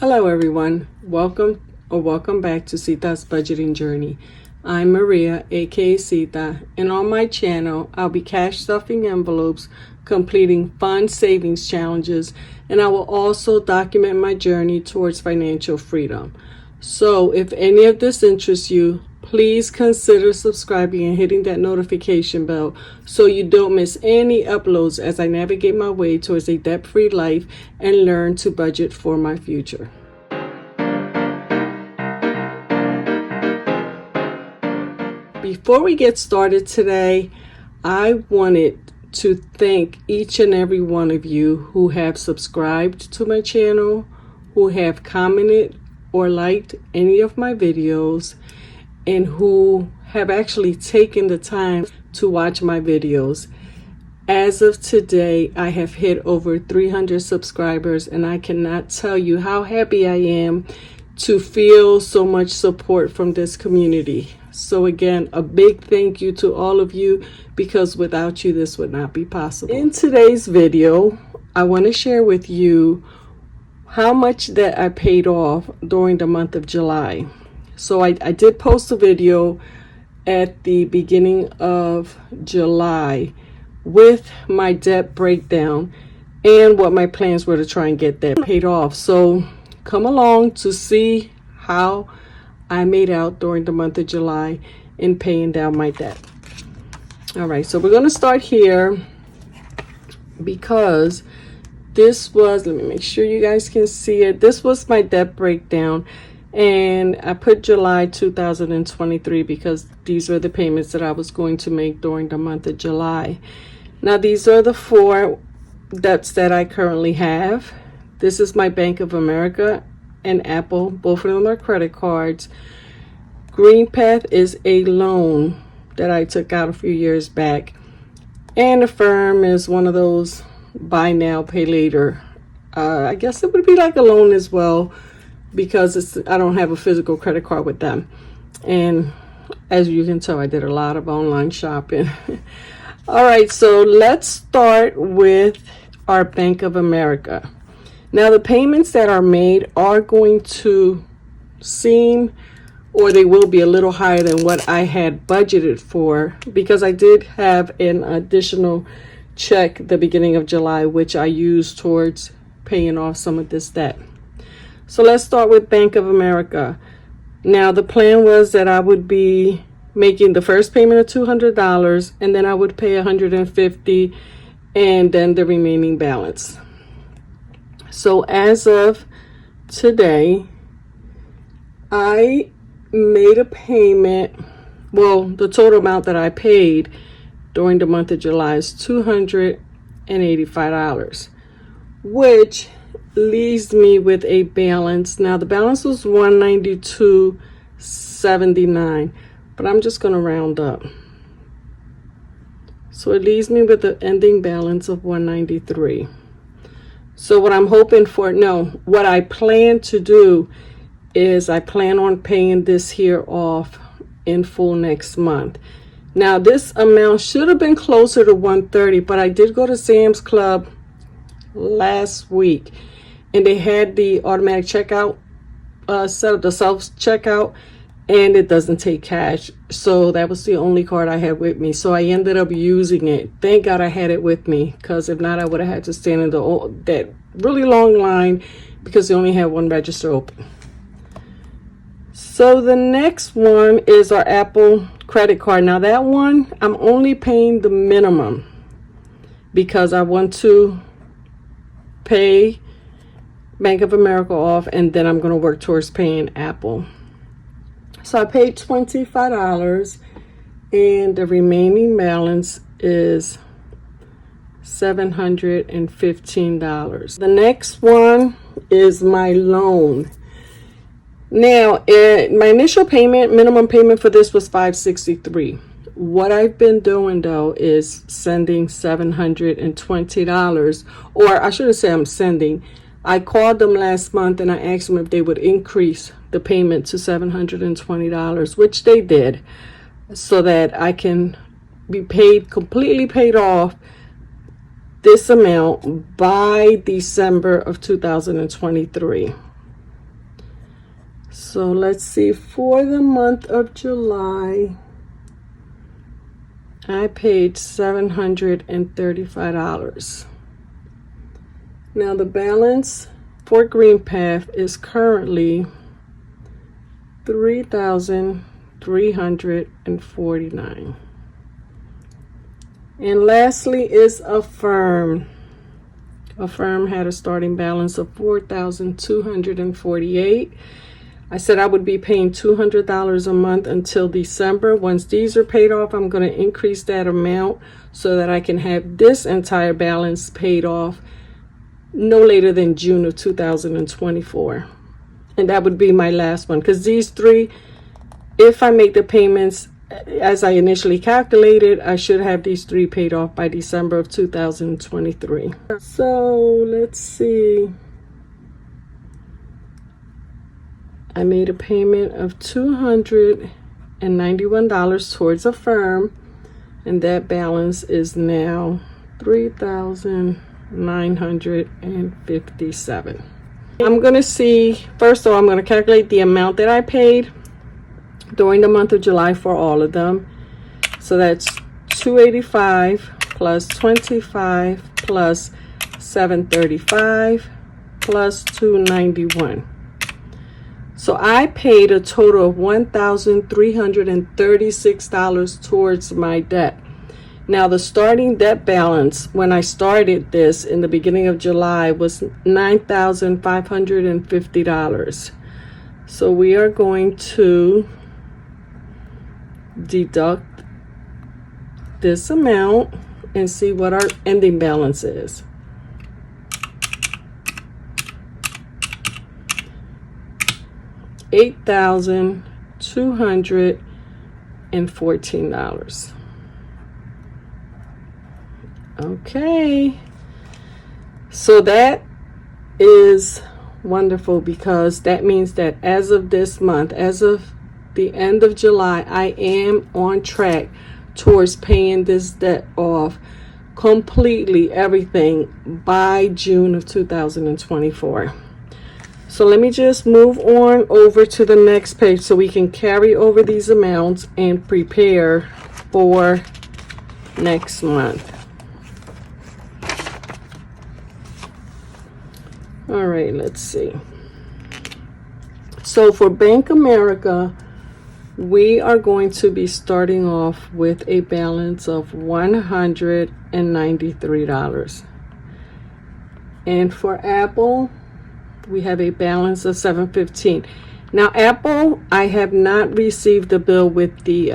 Hello everyone, welcome back to Sita's budgeting journey. I'm Maria, aka Sita, and on my channel I'll be cash stuffing envelopes, completing fun savings challenges, and I will also document my journey towards financial freedom. So if any of this interests you, please consider subscribing and hitting that notification bell so you don't miss any uploads as I navigate my way towards a debt-free life and learn to budget for my future. Before we get started today, I wanted to thank each and every one of you who have subscribed to my channel, who have commented or liked any of my videos, and who have actually taken the time to watch my videos. As of today, I have hit over 300 subscribers, and I cannot tell you how happy I am to feel so much support from this community. So again, a big thank you to all of you, because without you, this would not be possible. In today's video, I want to share with you how much that I paid off during the month of July. So I did post a video at the beginning of July with my debt breakdown and what my plans were to try and get that paid off. So come along to see how I made out during the month of July in paying down my debt. All right, so we're going to start here because this was, let me make sure you guys can see it. This was my debt breakdown, and I put July 2023 because these were the payments that I was going to make during the month of July. Now, these are the 4 debts that I currently have. This is my Bank of America and Apple. Both of them are credit cards. GreenPath is a loan that I took out a few years back. And Affirm is one of those buy now, pay later. I guess it would be like a loan as well, because I don't have a physical credit card with them. And as you can tell, I did a lot of online shopping. All right, so let's start with our Bank of America. Now, the payments that are made are going to seem, or they will be a little higher than what I had budgeted for, because I did have an additional check the beginning of July, which I used towards paying off some of this debt. So let's start with Bank of America. Now, the plan was that I would be making the first payment of $200, and then I would pay $150, and then the remaining balance. So as of today, I made a payment. Well, the total amount that I paid during the month of July is $285, which leaves me with a balance. Now, the balance was $192.79, but I'm just going to round up. So it leaves me with an ending balance of $193. So what I'm hoping for, what I plan to do is I plan on paying this here off in full next month. Now, this amount should have been closer to $130, but I did go to Sam's Club last week, and they had the automatic checkout set up, the self-checkout, and it doesn't take cash. So that was the only card I had with me. So I ended up using it. Thank God I had it with me, because if not, I would have had to stand in that really long line because they only had one register open. So the next one is our Apple credit card. Now, that one, I'm only paying the minimum because I want to pay Bank of America off, and then I'm going to work towards paying Apple. So I paid $25, and the remaining balance is $715. The next one is my loan. Now, my initial payment, minimum payment for this was $563. What I've been doing, though, is sending $720, or I shouldn't say I'm sending. I called them last month and I asked them if they would increase the payment to $720, which they did, so that I can be completely paid off this amount by December of 2023. So let's see, for the month of July, I paid $735. Now the balance for GreenPath is currently $3,349. And lastly is Affirm. Affirm had a starting balance of $4,248. I said I would be paying $200 a month until December. Once these are paid off, I'm going to increase that amount so that I can have this entire balance paid off no later than June of 2024. And that would be my last one, because these three, if I make the payments as I initially calculated, I should have these three paid off by December of 2023. So let's see. I made a payment of $291 towards Affirm, and that balance is now $3,957. I'm going to see, first of all, I'm going to calculate the amount that I paid during the month of July for all of them. So that's $285 plus $25 plus $735 plus $291. So I paid a total of $1,336 towards my debt. Now the starting debt balance when I started this in the beginning of July was $9,550. So we are going to deduct this amount and see what our ending balance is. $8,214. Okay, so that is wonderful, because that means that as of this month, as of the end of July, I am on track towards paying this debt off completely, everything, by June of 2024. So let me just move on over to the next page so we can carry over these amounts and prepare for next month. All right, let's see. So for Bank America, we are going to be starting off with a balance of $193. And for Apple, we have a balance of $715. Now Apple, I have not received the bill with the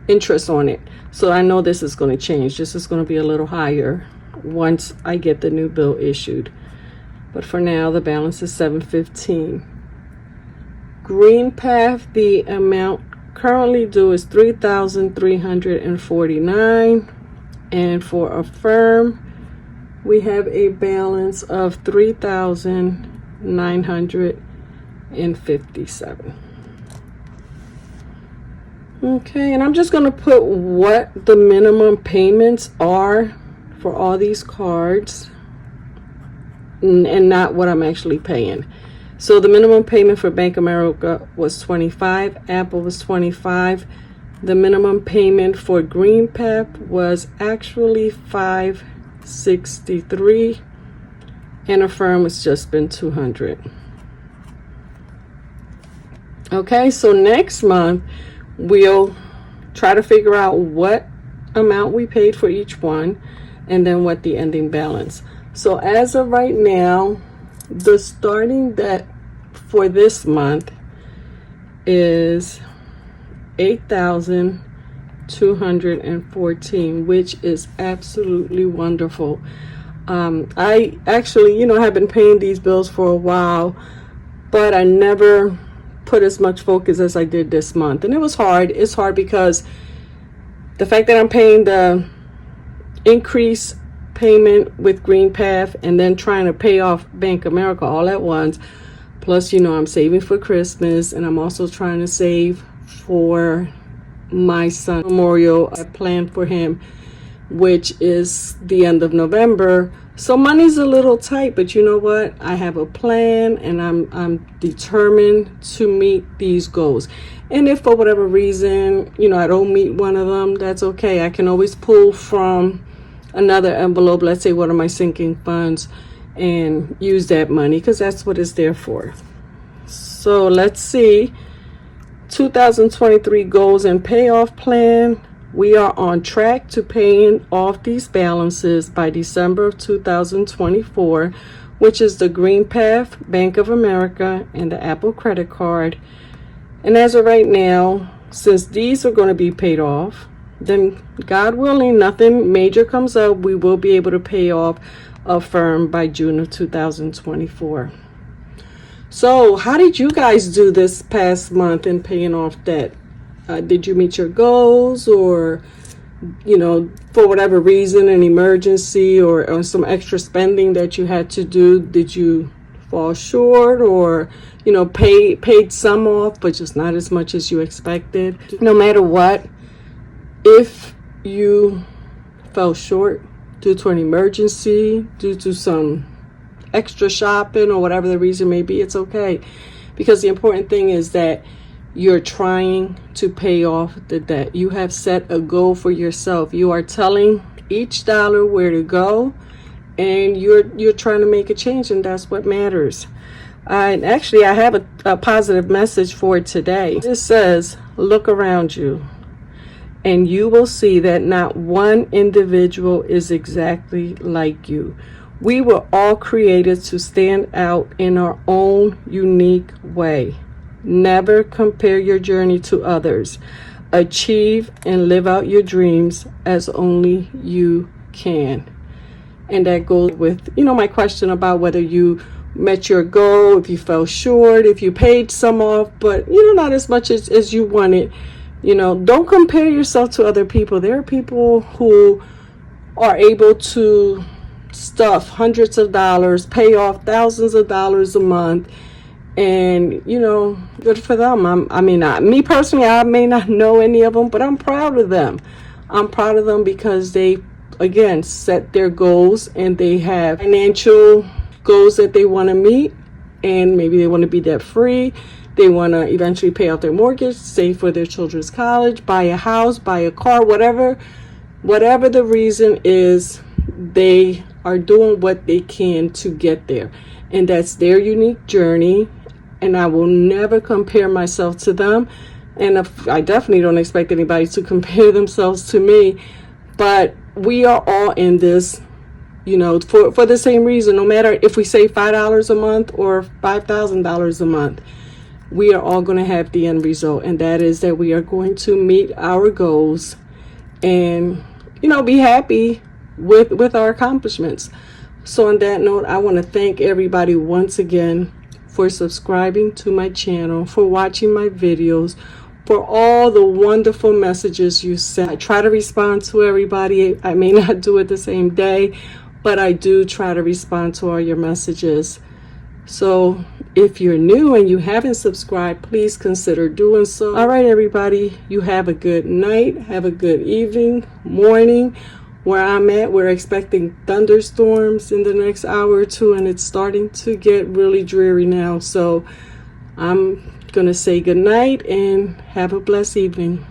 interest on it, so I know this is going to change. This is going to be a little higher once I get the new bill issued, but for now the balance is $715. GreenPath, the amount currently due is $3,349, and for Affirm, we have a balance of $3,957. Okay, and I'm just going to put what the minimum payments are for all these cards and not what I'm actually paying. So the minimum payment for Bank America was $25, Apple was $25. The minimum payment for GreenPath was actually $563, and Affirm has just been $200. Okay, so next month we'll try to figure out what amount we paid for each one and then what the ending balance. So as of right now, the starting debt for this month is $8,214, which is absolutely wonderful. I actually, have been paying these bills for a while, but I never put as much focus as I did this month. And it was hard. It's hard because the fact that I'm paying the increase payment with GreenPath and then trying to pay off Bank America all at once. Plus, I'm saving for Christmas, and I'm also trying to save for my son memorial. I planned for him which is the end of November. So money's a little tight, but you know what? I have a plan, and I'm determined to meet these goals. And if for whatever reason, I don't meet one of them, that's okay. I can always pull from another envelope, let's say one of my sinking funds, and use that money, because that's what it's there for. So let's see. 2023 goals and payoff plan. We are on track to paying off these balances by December of 2024, which is the Green Path, Bank of America, and the Apple credit card. And as of right now, since these are going to be paid off, then God willing, nothing major comes up, we will be able to pay off Affirm by June of 2024. So how did you guys do this past month in paying off debt? Did you meet your goals, or, for whatever reason, an emergency or some extra spending that you had to do? Did you fall short, or, paid some off, but just not as much as you expected? No matter what, if you fell short due to an emergency, due to some extra shopping, or whatever the reason may be, it's okay. Because the important thing is that you're trying to pay off the debt. You have set a goal for yourself. You are telling each dollar where to go, and you're trying to make a change, and that's what matters. And actually, I have a positive message for today. It says, look around you, and you will see that not one individual is exactly like you. We were all created to stand out in our own unique way. Never compare your journey to others. Achieve and live out your dreams as only you can. And that goes with, my question about whether you met your goal, if you fell short, if you paid some off, but, not as much as you wanted. Don't compare yourself to other people. There are people who are able to stuff hundreds of dollars, pay off thousands of dollars a month, and good for them. Me personally, I may not know any of them, but I'm proud of them. I'm proud of them because they, again, set their goals, and they have financial goals that they want to meet, and maybe they want to be debt free. They want to eventually pay off their mortgage, save for their children's college, buy a house, buy a car, whatever the reason is, they are doing what they can to get there. And that's their unique journey. And I will never compare myself to them. And I definitely don't expect anybody to compare themselves to me. But we are all in this, for the same reason. No matter if we save $5 a month or $5,000 a month, we are all going to have the end result. And that is that we are going to meet our goals and, be happy with our accomplishments. So on that note, I want to thank everybody once again for subscribing to my channel, for watching my videos, for all the wonderful messages you sent. I try to respond to everybody. I may not do it the same day, but I do try to respond to all your messages. So if you're new and you haven't subscribed, please consider doing so. All right, everybody, you have a good night, have a good evening, morning. Where I'm at, we're expecting thunderstorms in the next hour or two, and it's starting to get really dreary now. So I'm going to say good night and have a blessed evening.